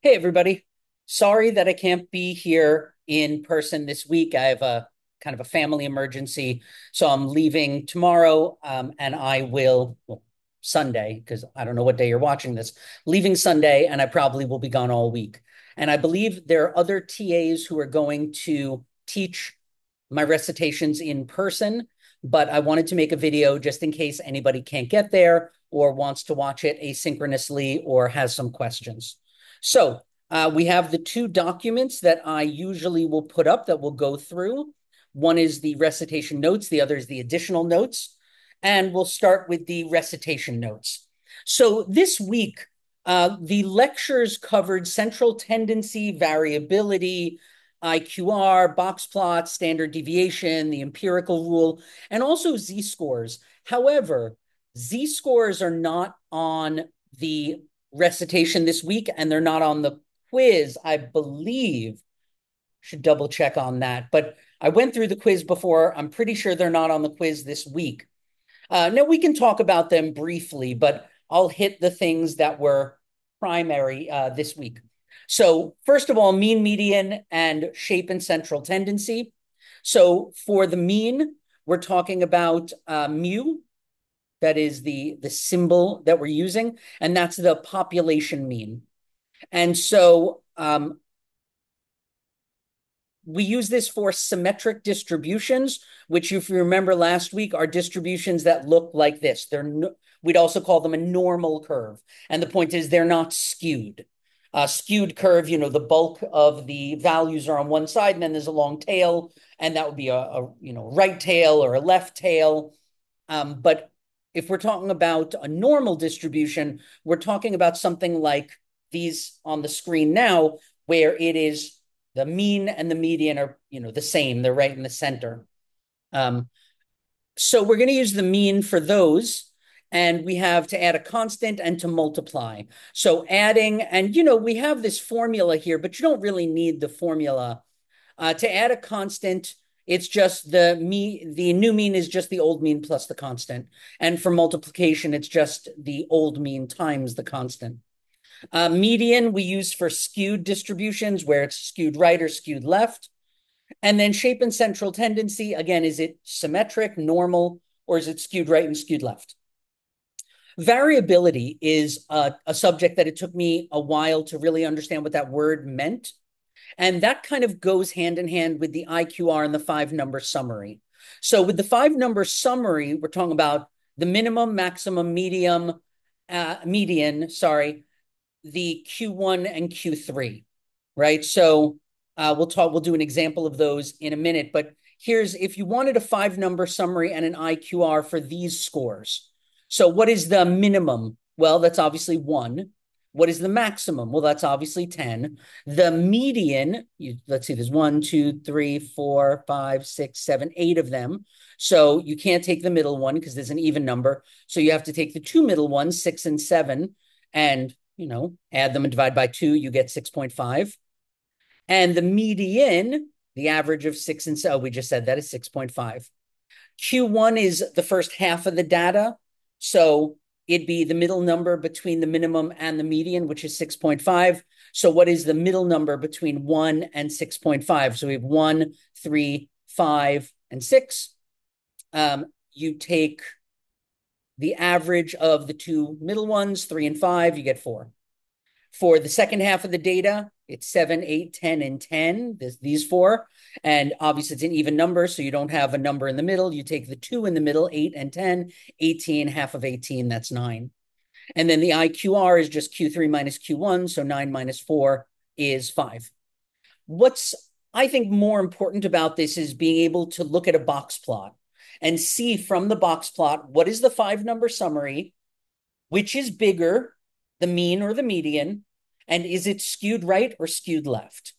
Hey, everybody. Sorry that I can't be here in person this week. I have a kind of a family emergency. So I'm leaving tomorrow, and I will, well, Sunday, because I don't know what day you're watching this, leaving Sunday, and I probably will be gone all week. And I believe there are other TAs who are going to teach my recitations in person, but I wanted to make a video just in case anybody can't get there or wants to watch it asynchronously or has some questions. So we have the two documents that I usually will put up that we'll go through. One is the recitation notes, the other is the additional notes. And we'll start with the recitation notes. So this week, the lectures covered central tendency, variability, IQR, box plots, standard deviation, the empirical rule, and also z-scores. However, z-scores are not on the recitation this week, and they're not on the quiz, I believe. Should double check on that. But I went through the quiz before. I'm pretty sure they're not on the quiz this week. Now, we can talk about them briefly, but I'll hit the things that were primary this week. So, first of all, mean, median, and shape and central tendency. So, for the mean, we're talking about mu, that is the symbol that we're using, and that's the population mean. And so we use this for symmetric distributions, which, if you remember last week, are distributions that look like this. We'd also call them a normal curve. And the point is they're not skewed. Skewed curve, the bulk of the values are on one side, and then there's a long tail, and that would be a right tail or a left tail. But if we're talking about a normal distribution, we're talking about something like these on the screen now, where it is the mean and the median are, the same. They're right in the center. So we're going to use the mean for those. And we have to add a constant and to multiply. So adding, and we have this formula here, but you don't really need the formula. To add a constant, it's just the new mean is just the old mean plus the constant. And for multiplication, it's just the old mean times the constant. Median we use for skewed distributions where it's skewed right or skewed left. And then shape and central tendency, again, is it symmetric, normal, or is it skewed right and skewed left? Variability is a subject that it took me a while to really understand what that word meant. And that kind of goes hand in hand with the IQR and the 5-number summary. So with the 5-number summary, we're talking about the minimum, maximum, median, the Q1 and Q3, right? So we'll do an example of those in a minute, but here's, if you wanted a 5-number summary and an IQR for these scores. So what is the minimum? Well, that's obviously 1. What is the maximum? Well, that's obviously 10. The median, let's see, there's 1, 2, 3, 4, 5, 6, 7, 8 of them. So you can't take the middle one because there's an even number. So you have to take the two middle ones, 6 and 7, and add them and divide by 2, you get 6.5. And the median, the average of 6 and 7, we just said that is 6.5. Q1 is the first half of the data. So it'd be the middle number between the minimum and the median, which is 6.5. So what is the middle number between 1 and 6.5? So we have 1, 3, 5, and 6. You take the average of the two middle ones, 3 and 5, you get 4. For the second half of the data, it's 7, 8, 10, and 10, these 4. And obviously it's an even number, so you don't have a number in the middle. You take the 2 in the middle, 8 and 10, 18, half of 18, that's 9. And then the IQR is just Q3 minus Q1, so 9 minus 4 is 5. What's, I think, more important about this is being able to look at a box plot and see from the box plot, what is the 5-number summary, which is bigger, the mean or the median, and is it skewed right or skewed left?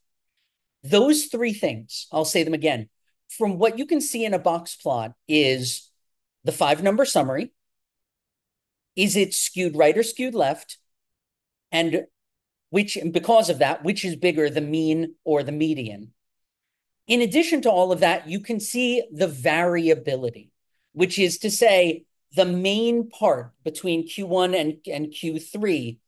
Those 3 things, I'll say them again, from what you can see in a box plot is the 5-number summary, is it skewed right or skewed left, and because of that, which is bigger, the mean or the median? In addition to all of that, you can see the variability, which is to say the main part between Q1 and Q3,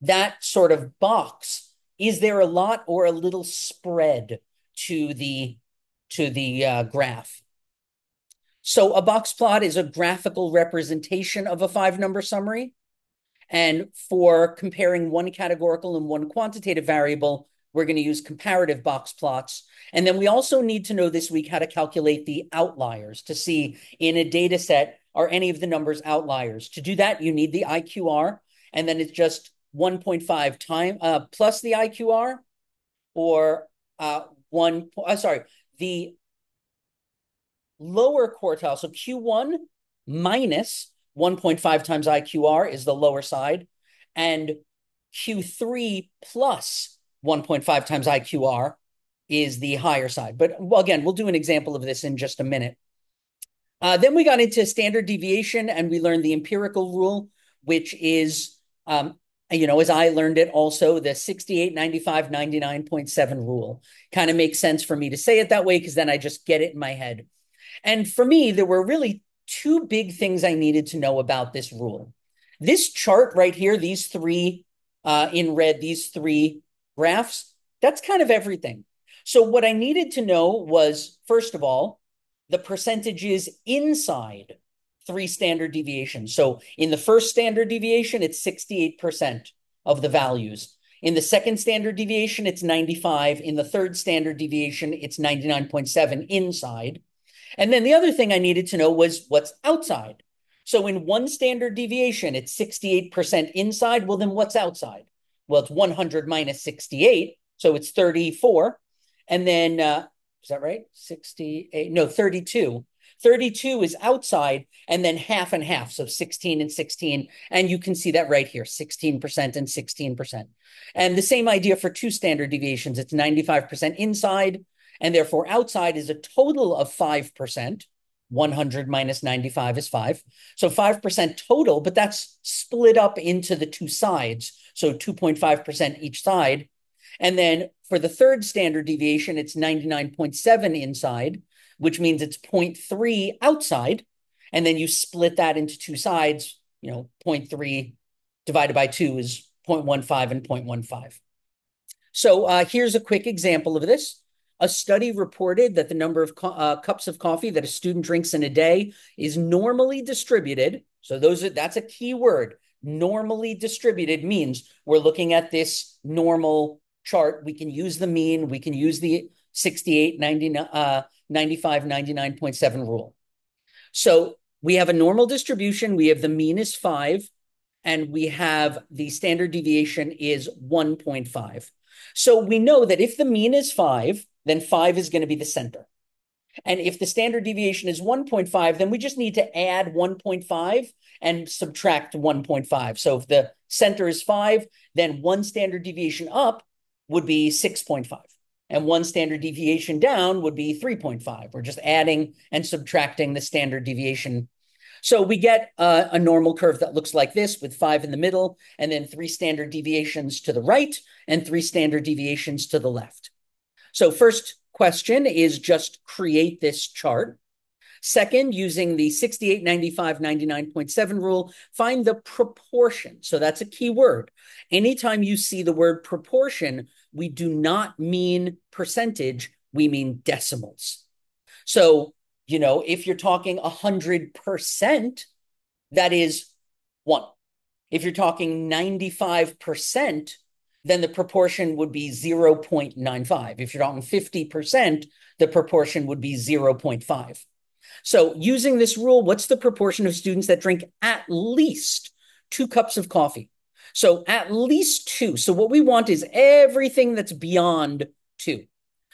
that sort of box is there a lot or a little spread to the graph? So a box plot is a graphical representation of a five-number summary. And for comparing one categorical and one quantitative variable, we're going to use comparative box plots. And then we also need to know this week how to calculate the outliers to see in a data set, are any of the numbers outliers? To do that, you need the IQR, and then it's just 1.5 time plus the IQR, or the lower quartile. So Q1 minus 1.5 times IQR is the lower side, and Q3 plus 1.5 times IQR is the higher side. But well, again, we'll do an example of this in just a minute. Then we got into standard deviation, and we learned the empirical rule, which is, as I learned it also, the 68, 95, 99.7 rule. Kind of makes sense for me to say it that way because then I just get it in my head. And for me, there were really two big things I needed to know about this rule. This chart right here, these three in red, these three graphs, that's kind of everything. So what I needed to know was, first of all, the percentages inside three standard deviations. So in the first standard deviation, it's 68% of the values. In the second standard deviation, it's 95. In the third standard deviation, it's 99.7 inside. And then the other thing I needed to know was what's outside. So in one standard deviation, it's 68% inside. Well, then what's outside? Well, it's 100 minus 68. So it's 34. And then, is that right? 68, no, 32. 32 is outside, and then half and half. So 16 and 16. And you can see that right here, 16% and 16%. And the same idea for two standard deviations. It's 95% inside, and therefore outside is a total of 5%. 100 minus 95 is 5. So 5% total, but that's split up into the two sides. So 2.5% each side. And then for the third standard deviation, it's 99.7 inside, which means it's 0.3 outside. And then you split that into two sides, 0.3 divided by 2 is 0.15 and 0.15. So here's a quick example of this. A study reported that the number of cups of coffee that a student drinks in a day is normally distributed. So that's a key word. Normally distributed means we're looking at this normal chart. We can use the mean. We can use the 68, 95, 99.7 rule. So we have a normal distribution. We have the mean is 5, and we have the standard deviation is 1.5. So we know that if the mean is 5, then 5 is going to be the center. And if the standard deviation is 1.5, then we just need to add 1.5 and subtract 1.5. So if the center is 5, then one standard deviation up would be 6.5. And one standard deviation down would be 3.5. We're just adding and subtracting the standard deviation. So we get a normal curve that looks like this with 5 in the middle, and then 3 standard deviations to the right and 3 standard deviations to the left. So first question is just create this chart. Second, using the 68, 95, 99.7 rule, find the proportion. So that's a key word. Anytime you see the word proportion, we do not mean percentage, we mean decimals. So, if you're talking 100%, that is 1. If you're talking 95%, then the proportion would be 0.95. If you're talking 50%, the proportion would be 0.5. So using this rule, what's the proportion of students that drink at least 2 cups of coffee? So at least 2. So what we want is everything that's beyond 2.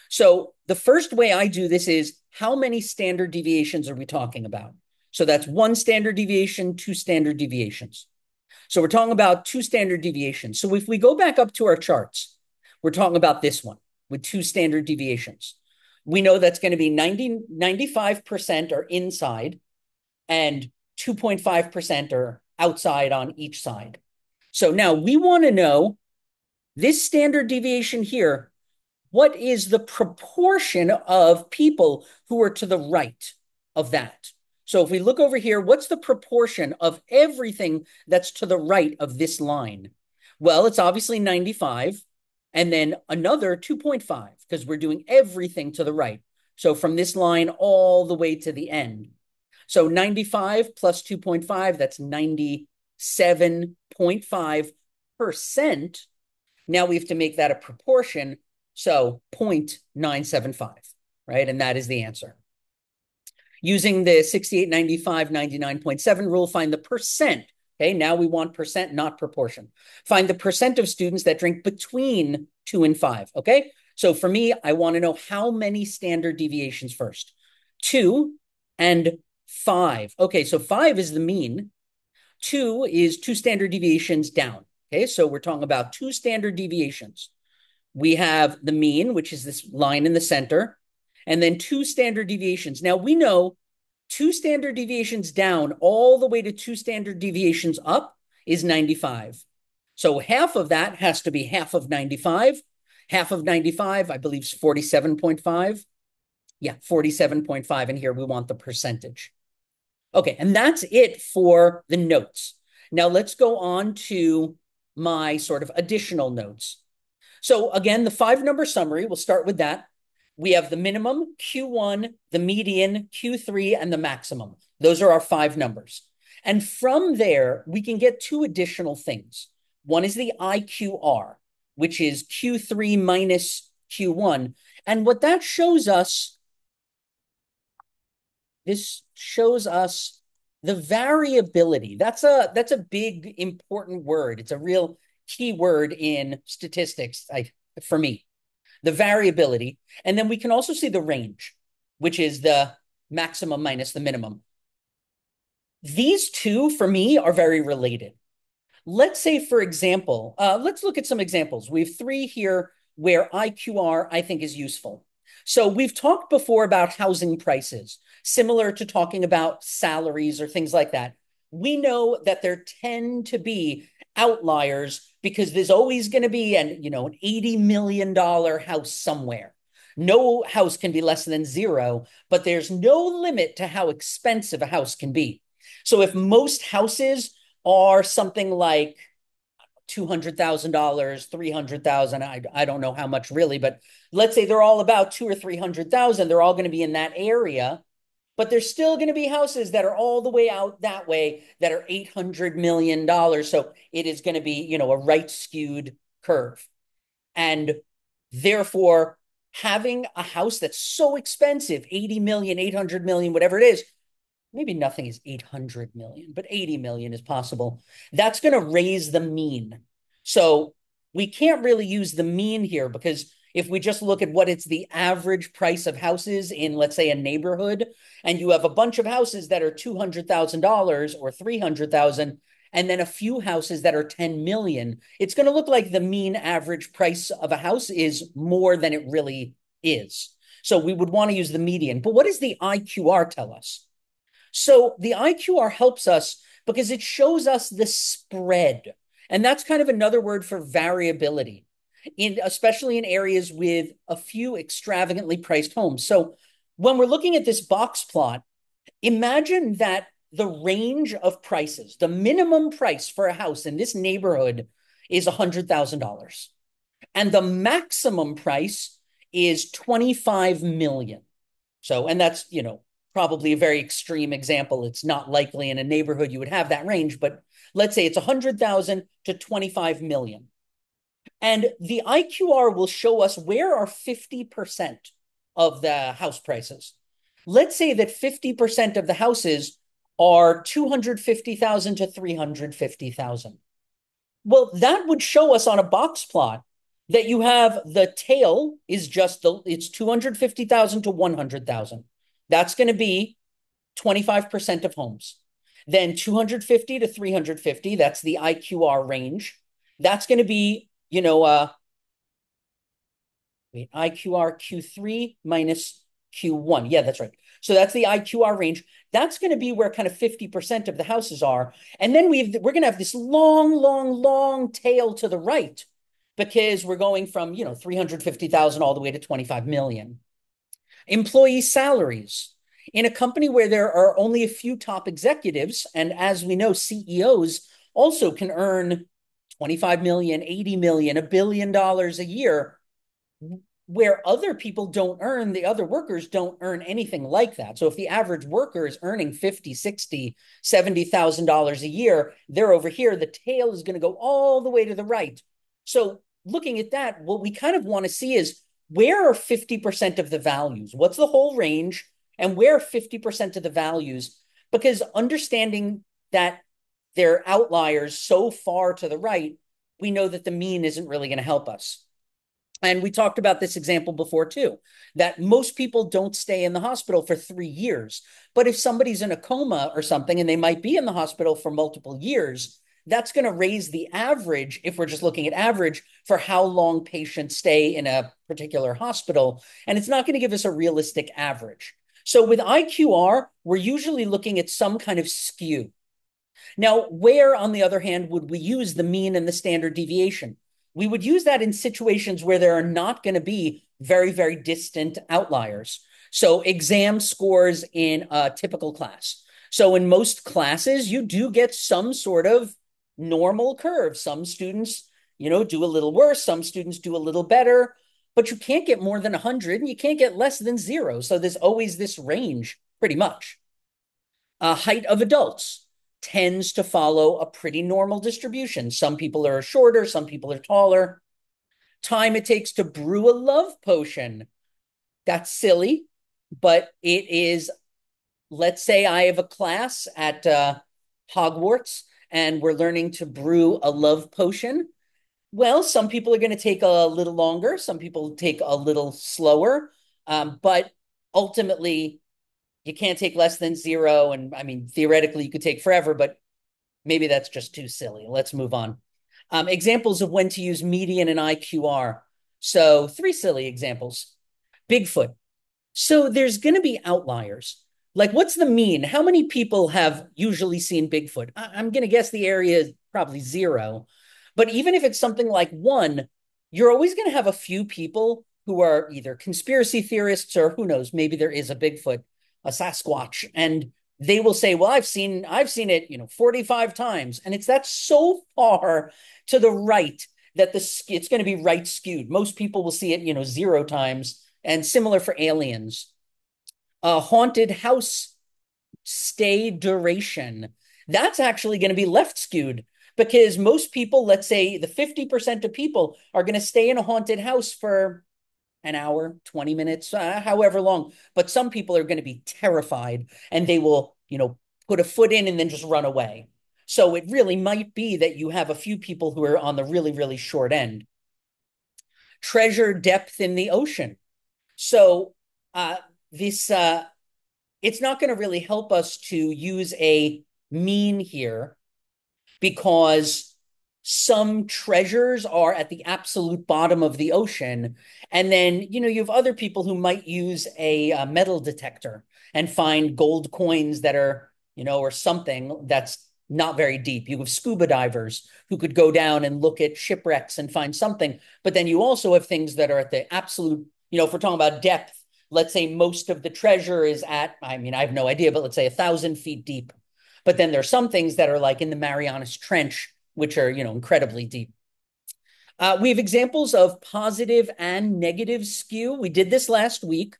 So the first way I do this is, how many standard deviations are we talking about? So that's 1 standard deviation, 2 standard deviations. So we're talking about 2 standard deviations. So if we go back up to our charts, we're talking about this one with 2 standard deviations. We know that's going to be 95% are inside and 2.5% are outside on each side. So now we want to know this standard deviation here, what is the proportion of people who are to the right of that? So if we look over here, what's the proportion of everything that's to the right of this line? Well, it's obviously 95. and then another 2.5 because we're doing everything to the right. So from this line all the way to the end. So 95 plus 2.5, that's 97.5%. Now we have to make that a proportion. So 0.975, right? And that is the answer. Using the 68, 95, 99.7 rule, find the percent. Okay, now we want percent, not proportion. Find the percent of students that drink between 2 and 5. Okay, so for me, I want to know how many standard deviations first. 2 and 5. Okay, so 5 is the mean. 2 is 2 standard deviations down. Okay, so we're talking about 2 standard deviations. We have the mean, which is this line in the center, and then 2 standard deviations. Now we know 2 standard deviations down all the way to 2 standard deviations up is 95. So half of that has to be half of 95. Half of 95, I believe, is 47.5. Yeah, 47.5. And here we want the percentage. Okay, and that's it for the notes. Now let's go on to my sort of additional notes. So again, the 5-number summary, we'll start with that. We have the minimum, Q1, the median, Q3, and the maximum. Those are our 5 numbers. And from there, we can get 2 additional things. One is the IQR, which is Q3 minus Q1. And what that shows us, this shows us the variability. That's a big, important word. It's a real key word in statistics, for me. The variability. And then we can also see the range, which is the maximum minus the minimum. These two, for me, are very related. Let's say, for example, let's look at some examples. We have 3 here where IQR, I think, is useful. So we've talked before about housing prices, similar to talking about salaries or things like that. We know that there tend to be outliers because there's always going to be an $80 million house somewhere. No house can be less than 0, but there's no limit to how expensive a house can be. So if most houses are something like $200,000, 300,000. I don't know how much really, but let's say they're all about 2 or 300,000. They're all going to be in that area, but there's still going to be houses that are all the way out that way that are $800 million. So it is going to be, a right skewed curve. And therefore, having a house that's so expensive, 80 million, 800 million, whatever it is, maybe nothing is 800 million, but 80 million is possible. That's going to raise the mean. So we can't really use the mean here because if we just look at what it's the average price of houses in, let's say, a neighborhood, and you have a bunch of houses that are $200,000 or 300,000, and then a few houses that are 10 million, it's going to look like the mean average price of a house is more than it really is. So we would want to use the median. But what does the IQR tell us? So the IQR helps us because it shows us the spread. And that's kind of another word for variability, especially in areas with a few extravagantly priced homes. So when we're looking at this box plot, imagine that the range of prices, the minimum price for a house in this neighborhood is $100,000. And the maximum price is 25 million. So, and that's, probably a very extreme example. It's not likely in a neighborhood you would have that range, but let's say it's 100,000 to 25 million. And the IQR will show us where are 50% of the house prices. Let's say that 50% of the houses are 250,000 to 350,000. Well, that would show us on a box plot that you have the tail is it's 250,000 to 100,000. That's going to be 25% of homes. Then 250 to 350, that's the IQR range. That's going to be, IQR Q3 minus Q1. Yeah, that's right. So that's the IQR range. That's going to be where kind of 50% of the houses are. And then we're going to have this long, long, long tail to the right because we're going from, 350,000 all the way to 25 million. Employee salaries. In a company where there are only a few top executives, and as we know, CEOs also can earn 25 million, 80 million, $1 billion a year, where other people don't earn, the other workers don't earn anything like that. So if the average worker is earning 50, 60, $70,000 a year, they're over here, the tail is going to go all the way to the right. So looking at that, what we kind of want to see is where are 50% of the values? What's the whole range? And where are 50% of the values? Because understanding that they're outliers so far to the right, we know that the mean isn't really going to help us. And we talked about this example before too, that most people don't stay in the hospital for 3 years. But if somebody's in a coma or something and they might be in the hospital for multiple years, that's going to raise the average, if we're just looking at average, for how long patients stay in a particular hospital. And it's not going to give us a realistic average. So with IQR, we're usually looking at some kind of skew. Now, where, on the other hand, would we use the mean and the standard deviation? We would use that in situations where there are not going to be very, very distant outliers. So exam scores in a typical class. So in most classes, you do get some sort of normal curve. Some students, do a little worse. Some students do a little better, but you can't get more than 100 and you can't get less than 0. So there's always this range pretty much. Height of adults tends to follow a pretty normal distribution. Some people are shorter, some people are taller. Time it takes to brew a love potion. That's silly, but it is, let's say I have a class at Hogwarts and we're learning to brew a love potion. Well, some people are going to take a little longer, some people take a little slower, but ultimately, you can't take less than 0. And I mean, theoretically, you could take forever, but maybe that's just too silly. Let's move on. Examples of when to use median and IQR. So 3 silly examples. Bigfoot. So there's going to be outliers. Like, what's the mean? How many people have usually seen Bigfoot? I'm going to guess the area is probably 0. But even if it's something like 1, you're always going to have a few people who are either conspiracy theorists or who knows, maybe there is a Bigfoot, a Sasquatch, and they will say, "Well, I've seen it, 45 times," and it's that so far to the right that it's going to be right skewed. Most people will see it, 0 times, and similar for aliens. Haunted house stay duration. That's actually going to be left skewed because most people, let's say the 50% of people, are going to stay in a haunted house for an hour, 20 minutes, however long. But some people are going to be terrified and they will, put a foot in and then just run away. So it really might be that you have a few people who are on the really, really short end. Treasure depth in the ocean. So this it's not going to really help us to use a mean here because some treasures are at the absolute bottom of the ocean. And then, you have other people who might use a metal detector and find gold coins that are, or something that's not very deep. You have scuba divers who could go down and look at shipwrecks and find something. But then you also have things that are at the absolute, if we're talking about depth, let's say most of the treasure is at, I mean, I have no idea, but let's say 1,000 feet deep. But then there's some things that are like in the Marianas Trench, which are, incredibly deep. We have examples of positive and negative skew. We did this last week,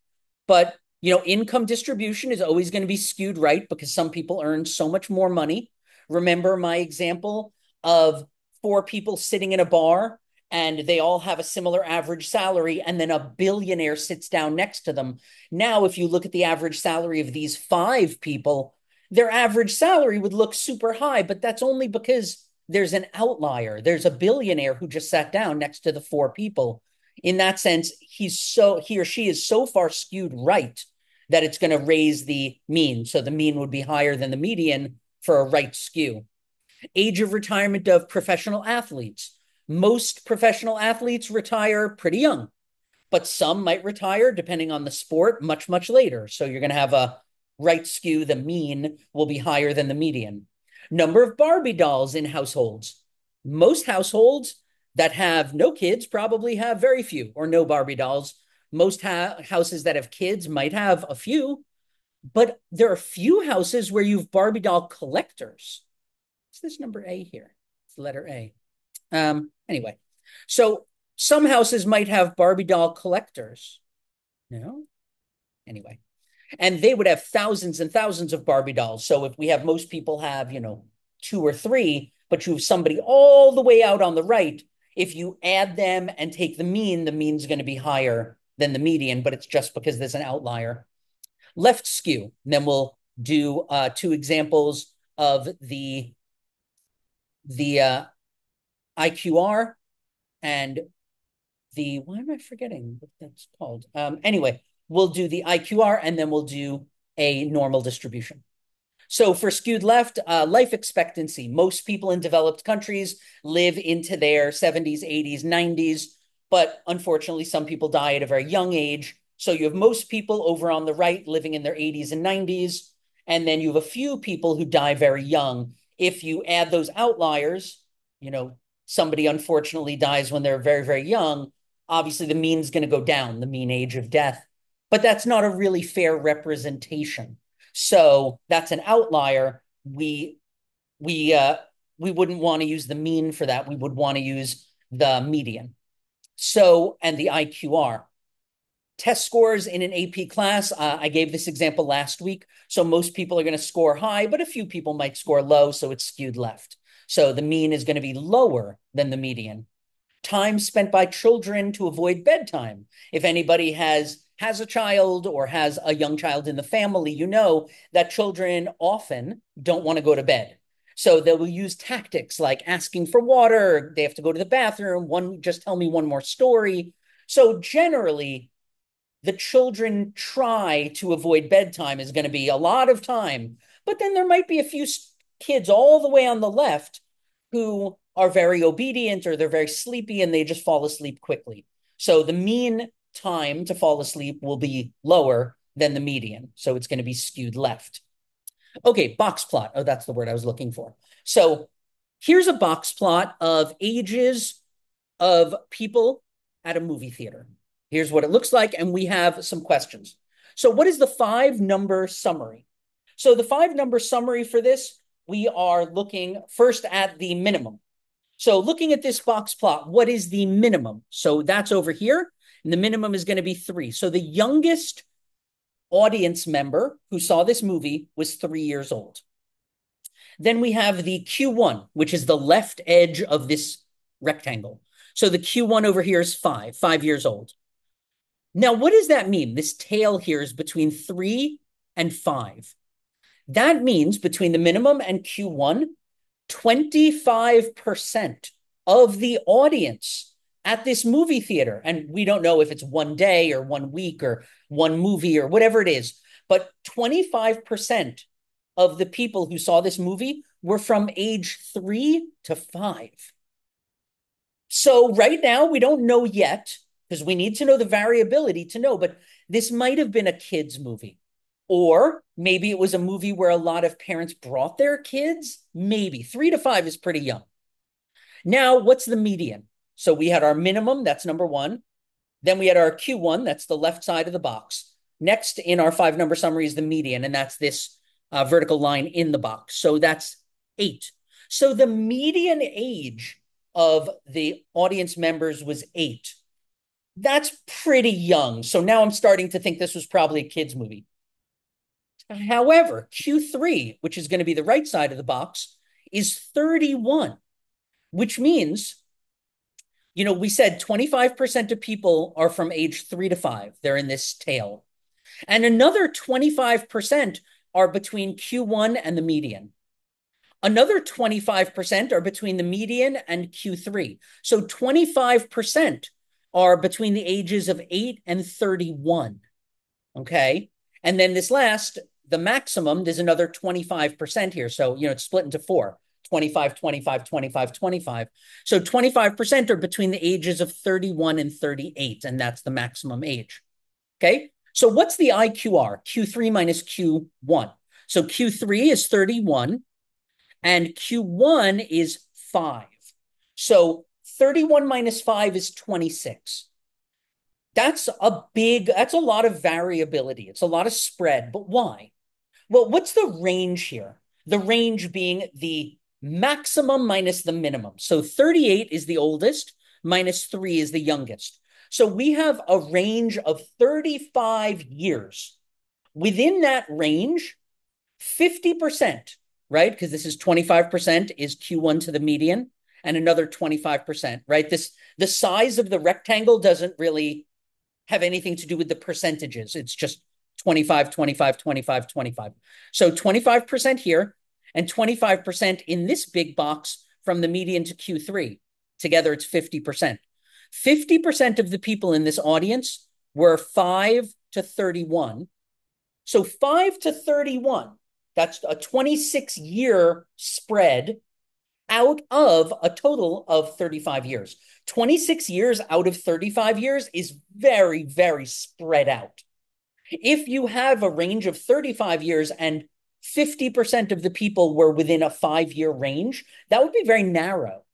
but, income distribution is always going to be skewed right because some people earn so much more money. Remember my example of 4 people sitting in a bar and they all have a similar average salary, and then a billionaire sits down next to them. Now, if you look at the average salary of these 5 people, their average salary would look super high, but that's only because there's an outlier. There's a billionaire who just sat down next to the 4 people. In that sense, he or she is so far skewed right that it's going to raise the mean. So the mean would be higher than the median for a right skew. Age of retirement of professional athletes. Most professional athletes retire pretty young, but some might retire, depending on the sport, much, much later. So you're going to have a right skew. The mean will be higher than the median. Number of Barbie dolls in households. Most households that have no kids probably have very few or no Barbie dolls. Most houses that have kids might have a few, but there are few houses where you have Barbie doll collectors. What's this number A here? It's letter A. Anyway, so some houses might have Barbie doll collectors. No? Anyway, and they would have thousands and thousands of Barbie dolls. So if we have most people have, two or three, but you have somebody all the way out on the right, if you add them and take the mean's going to be higher than the median, but it's just because there's an outlier. Left skew. And then we'll do two examples of the IQR and why am I forgetting what that's called? Anyway, we'll do the IQR and then we'll do a normal distribution. So for skewed left, life expectancy. Most people in developed countries live into their 70s, 80s, 90s, but unfortunately, some people die at a very young age. So you have most people over on the right living in their 80s and 90s, and then you have a few people who die very young. If you add those outliers, somebody unfortunately dies when they're very, very young, obviously the mean's going to go down, the mean age of death. But that's not a really fair representation. So that's an outlier. We wouldn't want to use the mean for that. We would want to use the median. So, and the IQR. Test scores in an AP class, I gave this example last week. So most people are going to score high, but a few people might score low, so it's skewed left. So the mean is going to be lower than the median. Time spent by children to avoid bedtime. If anybody has a child or has a young child in the family, you know that children often don't want to go to bed. So they will use tactics like asking for water, they have to go to the bathroom, just tell me one more story. So generally, the children try to avoid bedtime is going to be a lot of time. But then there might be a few kids all the way on the left who are very obedient or they're very sleepy and they just fall asleep quickly. So the mean time to fall asleep will be lower than the median. So it's going to be skewed left. Okay, box plot. Oh, that's the word I was looking for. So here's a box plot of ages of people at a movie theater. Here's what it looks like, and we have some questions. So what is the 5-number summary? So the 5-number summary for this, we are looking first at the minimum. So looking at this box plot, what is the minimum? So that's over here, and the minimum is going to be 3. So the youngest audience member who saw this movie was 3 years old. Then we have the Q1, which is the left edge of this rectangle. So the Q1 over here is 5 years old. Now, what does that mean? This tail here is between 3 and 5. That means between the minimum and Q1, 25% of the audience at this movie theater, and we don't know if it's one day or 1 week or one movie or whatever it is, but 25% of the people who saw this movie were from age 3 to 5. So right now, we don't know yet because we need to know the variability to know, but this might have been a kid's movie. Or maybe it was a movie where a lot of parents brought their kids. Maybe 3 to 5 is pretty young. Now, what's the median? So we had our minimum, that's number 1. Then we had our Q1, that's the left side of the box. Next in our 5-number summary is the median, and that's this vertical line in the box. So that's 8. So the median age of the audience members was 8. That's pretty young. So now I'm starting to think this was probably a kid's movie. However, Q3, which is going to be the right side of the box, is 31, which means, we said 25% of people are from age 3 to 5. They're in this tail. And another 25% are between Q1 and the median. Another 25% are between the median and Q3. So 25% are between the ages of 8 and 31. Okay. And then this last, the maximum, there's another 25% here. So, it's split into 4, 25, 25, 25, 25. So 25% are between the ages of 31 and 38, and that's the maximum age. Okay. So what's the IQR? Q3 minus Q1. So Q3 is 31 and Q1 is 5. So 31 minus 5 is 26. That's a lot of variability. It's a lot of spread, but why? Well, what's the range here? The range being the maximum minus the minimum. So 38 is the oldest, minus 3 is the youngest. So we have a range of 35 years. Within that range, 50%, right? Because this is 25% is Q1 to the median and another 25%, right? The size of the rectangle doesn't really have anything to do with the percentages. It's just 25, 25, 25, 25. So 25% here and 25% in this big box from the median to Q3. Together, it's 50%. 50% of the people in this audience were 5 to 31. So 5 to 31, that's a 26-year spread out of a total of 35 years. 26 years out of 35 years is very, very spread out. If you have a range of 35 years and 50% of the people were within a 5-year range, that would be very narrow.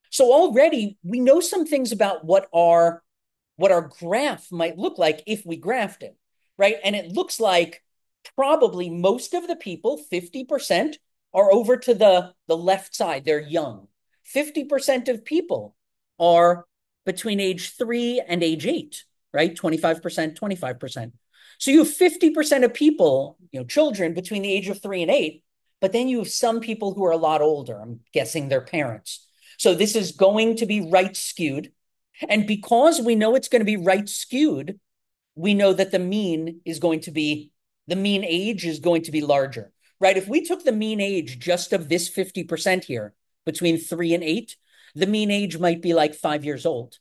So already we know some things about what our graph might look like if we graphed it, right? And it looks like probably most of the people, 50%, are over to the left side. They're young. 50% of people are between age 3 and age 8, right? 25%, 25%. So you have 50% of people, children between the age of 3 and 8, but then you have some people who are a lot older. I'm guessing their parents. So this is going to be right skewed. And because we know it's going to be right skewed, we know that the mean age is going to be larger, right? If we took the mean age just of this 50% here between 3 and 8, the mean age might be like 5 years old.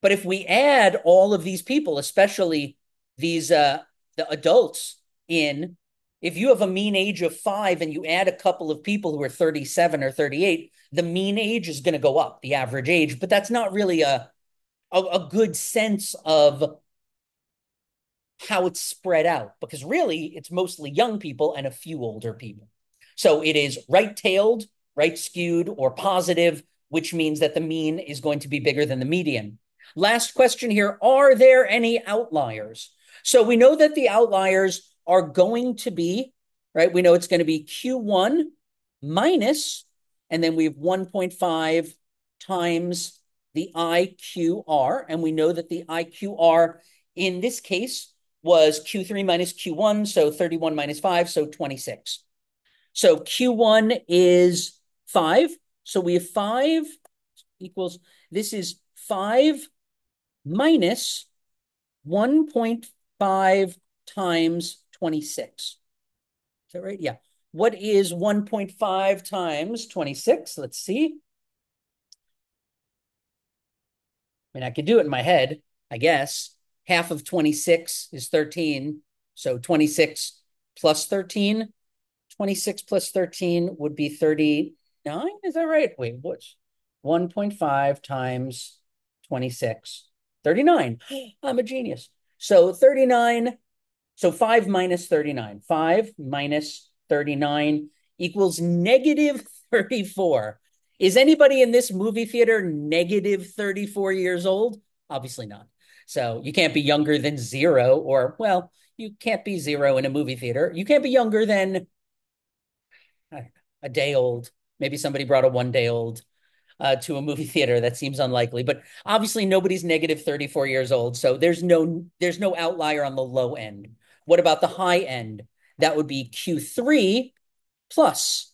But if we add all of these people, especially the adults in, if you have a mean age of 5 and you add a couple of people who are 37 or 38, the mean age is going to go up, the average age, but that's not really a good sense of how it's spread out, because really it's mostly young people and a few older people. So it is right-tailed, right-skewed, or positive, which means that the mean is going to be bigger than the median. Last question here, are there any outliers? So we know that the outliers are going to be, right, we know it's going to be Q1 minus, and then we have 1.5 times the IQR, and we know that the IQR in this case was Q3 minus Q1, so 31 minus 5, so 26. So Q1 is 5, so we have 5 equals, this is 5 minus 1.5 times 26. Is that right? Yeah. What is 1.5 times 26? Let's see. I mean, I could do it in my head, I guess. Half of 26 is 13. So 26 plus 13. 26 plus 13 would be 39. Is that right? Wait, what's 1.5 times 26? 39. I'm a genius. So 39. So 5 minus 39. 5 minus 39 equals negative 34. Is anybody in this movie theater negative 34 years old? Obviously not. So you can't be younger than 0, or, well, you can't be 0 in a movie theater. You can't be younger than a day old. Maybe somebody brought a 1 day old to a movie theater. That seems unlikely, but obviously nobody's negative 34 years old. So there's no outlier on the low end. What about the high end? That would be Q3 plus.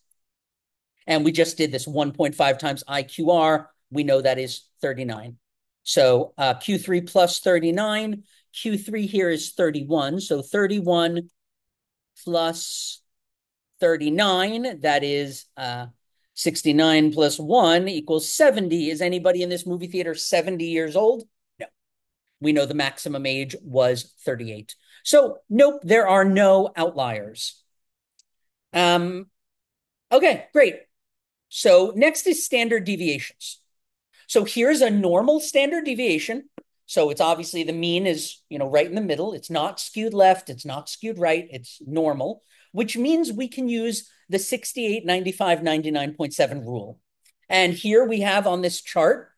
And we just did this 1.5 times IQR. We know that is 39. So Q3 plus 39. Q3 here is 31. So 31 plus 39, that is 69 plus 1 equals 70. Is anybody in this movie theater 70 years old? No. We know the maximum age was 38. So nope, there are no outliers. Okay, great. So next is standard deviations. So here's a normal standard deviation. So it's obviously the mean is, right in the middle. It's not skewed left. It's not skewed right. It's normal, which means we can use the 68, 95, 99.7 rule. And here we have on this chart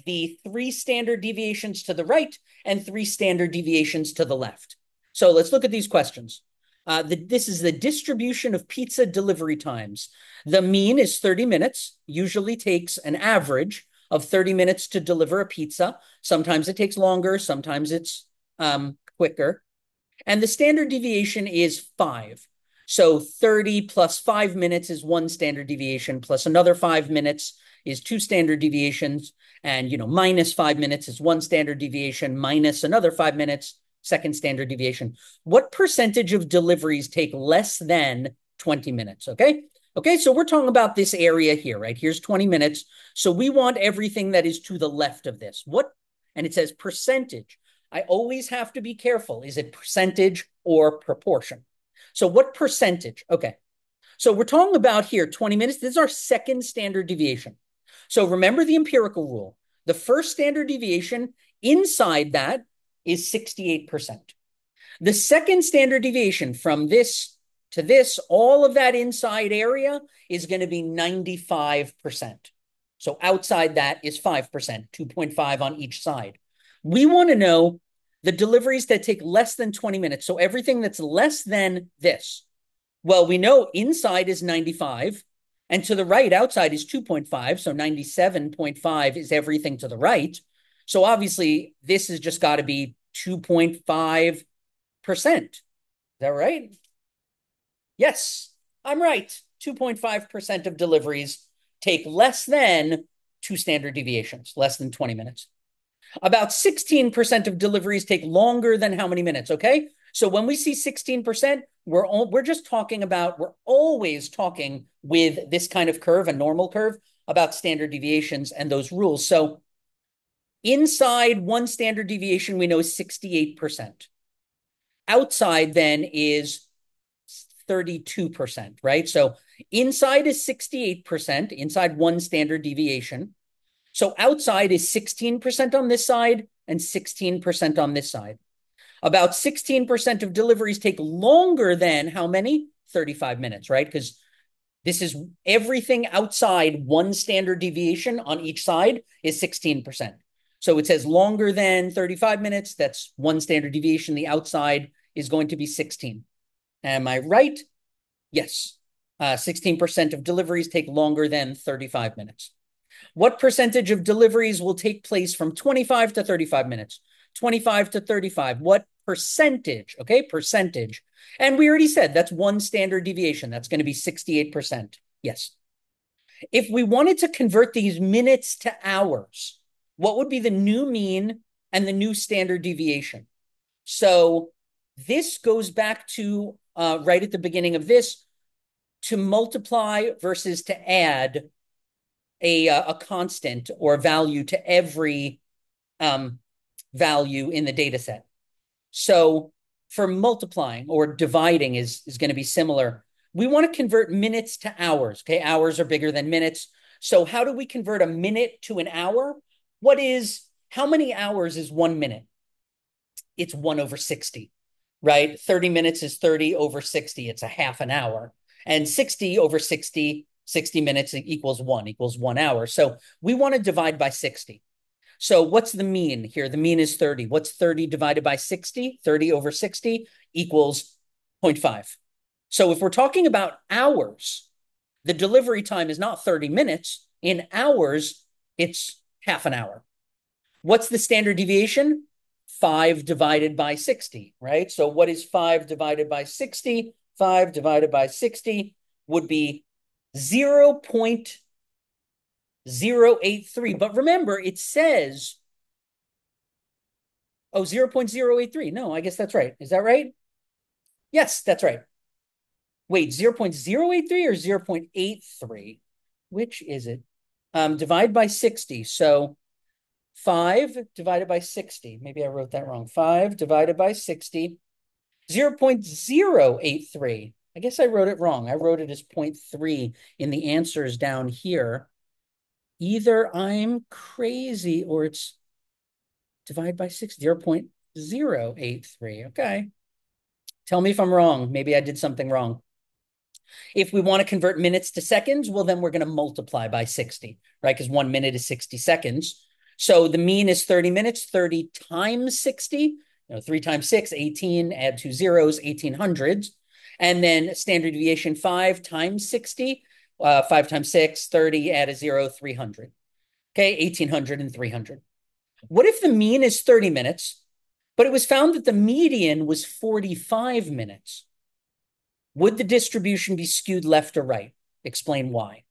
the 3 standard deviations to the right and 3 standard deviations to the left. So let's look at these questions. This is the distribution of pizza delivery times. The mean is 30 minutes, usually takes an average of 30 minutes to deliver a pizza. Sometimes it takes longer, sometimes it's quicker. And the standard deviation is 5. So 30 plus 5 minutes is 1 standard deviation, plus another 5 minutes is 2 standard deviations. And, minus 5 minutes is 1 standard deviation, minus another 5 minutes, second standard deviation. What percentage of deliveries take less than 20 minutes? Okay, so we're talking about this area here, right? Here's 20 minutes. So we want everything that is to the left of this. And it says percentage. I always have to be careful. Is it percentage or proportion? So what percentage? Okay. So we're talking about here 20 minutes. This is our second standard deviation. So remember the empirical rule. The first standard deviation inside that is 68%. The second standard deviation from this to this, all of that inside area is going to be 95%. So outside that is 5%, 2.5 on each side. We want to know the deliveries that take less than 20 minutes. So everything that's less than this. Well, we know inside is 95, and to the right, outside is 2.5. So 97.5 is everything to the right. So obviously, this has just got to be 2.5%. Is that right? Yes, I'm right. 2.5% of deliveries take less than 2 standard deviations, less than 20 minutes. About 16% of deliveries take longer than how many minutes, okay? So when we see 16%, we're just talking about, we're always talking with this kind of curve, a normal curve, about standard deviations and those rules. So inside 1 standard deviation, we know is 68%. Outside then is 32%, right? So inside is 68%, inside 1 standard deviation. So outside is 16% on this side and 16% on this side. About 16% of deliveries take longer than how many? 35 minutes, right? Because this is everything outside 1 standard deviation on each side is 16%. So it says longer than 35 minutes. That's 1 standard deviation. The outside is going to be 16. Am I right? Yes. 16% of deliveries take longer than 35 minutes. What percentage of deliveries will take place from 25 to 35 minutes? 25 to 35. What percentage? Okay, percentage. And we already said that's 1 standard deviation. That's going to be 68%. Yes. If we wanted to convert these minutes to hours, what would be the new mean and the new standard deviation? So this goes back to right at the beginning of this, to multiply versus to add a constant or value to every value in the data set. So for multiplying or dividing is going to be similar. We want to convert minutes to hours. Okay, hours are bigger than minutes. So how do we convert a minute to an hour? How many hours is 1 minute? It's 1 over 60, right? 30 minutes is 30 over 60. It's a half an hour. And 60 over 60 minutes equals 1 hour. So we want to divide by 60. So what's the mean here? The mean is 30. What's 30 divided by 60? 30 over 60 equals 0.5. So if we're talking about hours, the delivery time is not 30 minutes. In hours, it's half an hour. What's the standard deviation? 5 divided by 60, right? So what is 5 divided by 60? 5 divided by 60 would be 0.083. But remember, it says, 0.083. No, I guess that's right. Is that right? Yes, that's right. Wait, 0.083 or 0.83? Which is it? Divide by 60. So 5 divided by 60. Maybe I wrote that wrong. 5 divided by 60. 0.083. I guess I wrote it wrong. I wrote it as 0.3 in the answers down here. Either I'm crazy or it's divided by 6, 0.083. Okay. Tell me if I'm wrong. Maybe I did something wrong. If we want to convert minutes to seconds, well, then we're going to multiply by 60, right? Because 1 minute is 60 seconds. So the mean is 30 minutes, 30 times 60. 3 times 6, 18, add 2 zeros, 1800s. And then standard deviation 5 times 60, 5 times 6, 30, add a 0, 300. Okay, 1800 and 300. What if the mean is 30 minutes, but it was found that the median was 45 minutes? Would the distribution be skewed left or right? Explain why.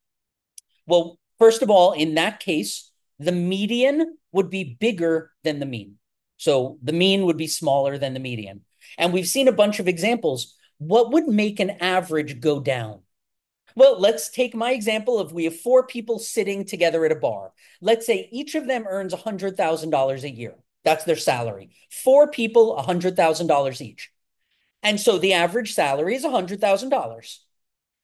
Well, first of all, in that case, the median would be bigger than the mean. So the mean would be smaller than the median. And we've seen a bunch of examples. What would make an average go down? Well, let's take my example of we have four people sitting together at a bar. Let's say each of them earns $100,000 a year. That's their salary. Four people, $100,000 each. And so the average salary is $100,000.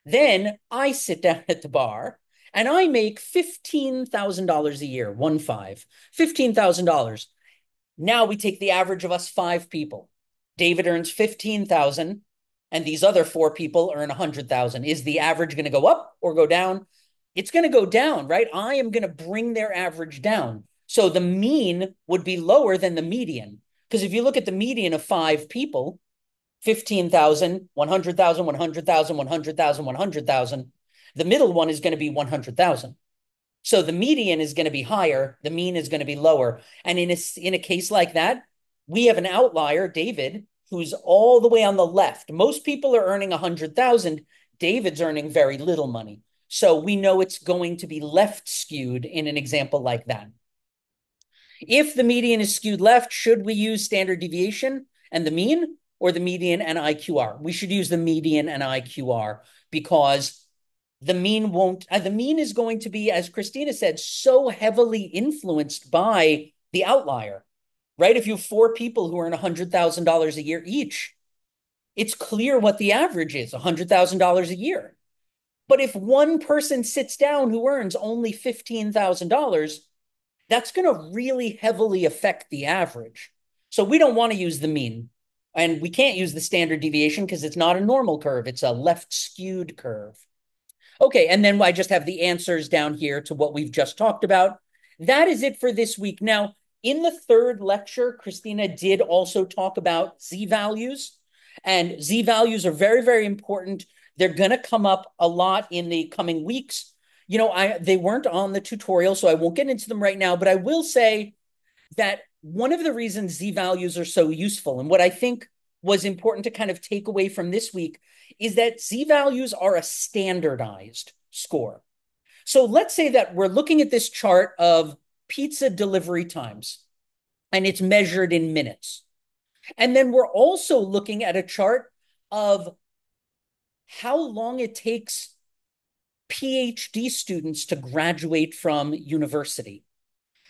Then I sit down at the bar and I make $15,000 a year, 1 5, $15,000. Now we take the average of us five people. David earns 15,000 and these other four people earn 100,000. Is the average going to go up or go down? It's going to go down, right? I am going to bring their average down. So the mean would be lower than the median. Because if you look at the median of five people, 15,000, 100,000, 100,000, 100,000, 100,000. The middle one is going to be 100,000. So the median is going to be higher. The mean is going to be lower. And in a case like that, we have an outlier, David, who's all the way on the left. Most people are earning 100,000. David's earning very little money. So we know it's going to be left skewed in an example like that. If the median is skewed left, should we use standard deviation and the mean, or the median and IQR? We should use the median and IQR because the mean won't, the mean is going to be, as Christina said, so heavily influenced by the outlier, right? If you have four people who earn $100,000 a year each, it's clear what the average is, $100,000 a year. But if one person sits down who earns only $15,000, that's going to really heavily affect the average. So we don't want to use the mean. And we can't use the standard deviation because it's not a normal curve. It's a left skewed curve. Okay, and then I just have the answers down here to what we've just talked about. That is it for this week. Now, in the third lecture, Christina did also talk about z-values. And z-values are very, very important. They're going to come up a lot in the coming weeks. You know, they weren't on the tutorial, so I won't get into them right now, but I will say that one of the reasons z-values are so useful and what I think was important to kind of take away from this week is that z-values are a standardized score. So let's say that we're looking at this chart of pizza delivery times and it's measured in minutes. And then we're also looking at a chart of how long it takes PhD students to graduate from university.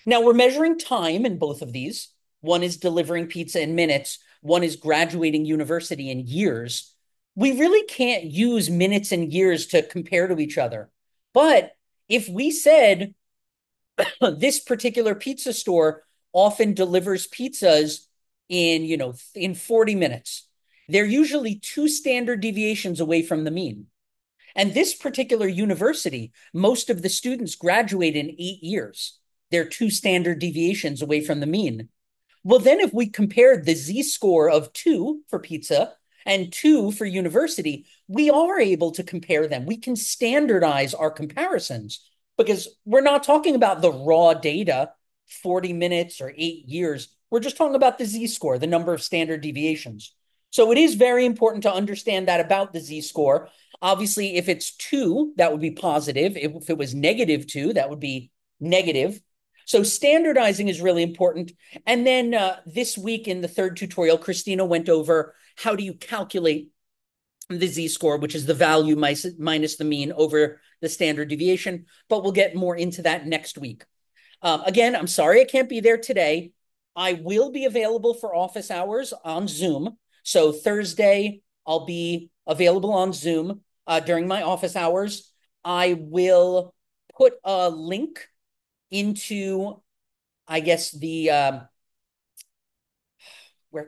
Now we're measuring time in both of these. One is delivering pizza in minutes. One is graduating university in years. We really can't use minutes and years to compare to each other. But if we said this particular pizza store often delivers pizzas in 40 minutes, they're usually 2 standard deviations away from the mean. And this particular university, most of the students graduate in 8 years. They're 2 standard deviations away from the mean. Well, then if we compared the z-score of 2 for pizza and 2 for university, we are able to compare them. We can standardize our comparisons because we're not talking about the raw data, 40 minutes or 8 years. We're just talking about the z-score, the number of standard deviations. So it is very important to understand that about the z-score. Obviously, if it's 2, that would be positive. If it was -2, that would be negative. So standardizing is really important. And then this week in the third tutorial, Christina went over how do you calculate the z-score, which is the value minus the mean over the standard deviation. But we'll get more into that next week. Again, I'm sorry I can't be there today. I will be available for office hours on Zoom. So Thursday, I'll be available on Zoom during my office hours. I will put a link into, I guess, where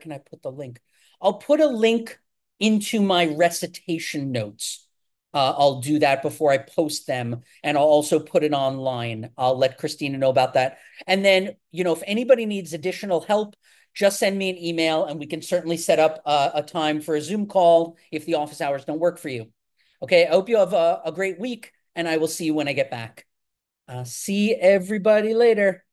can I put the link? I'll put a link into my recitation notes. I'll do that before I post them, and I'll also put it online. I'll let Christina know about that. And then, if anybody needs additional help, just send me an email and we can certainly set up a time for a Zoom call if the office hours don't work for you. Okay, I hope you have a great week and I will see you when I get back. See everybody later.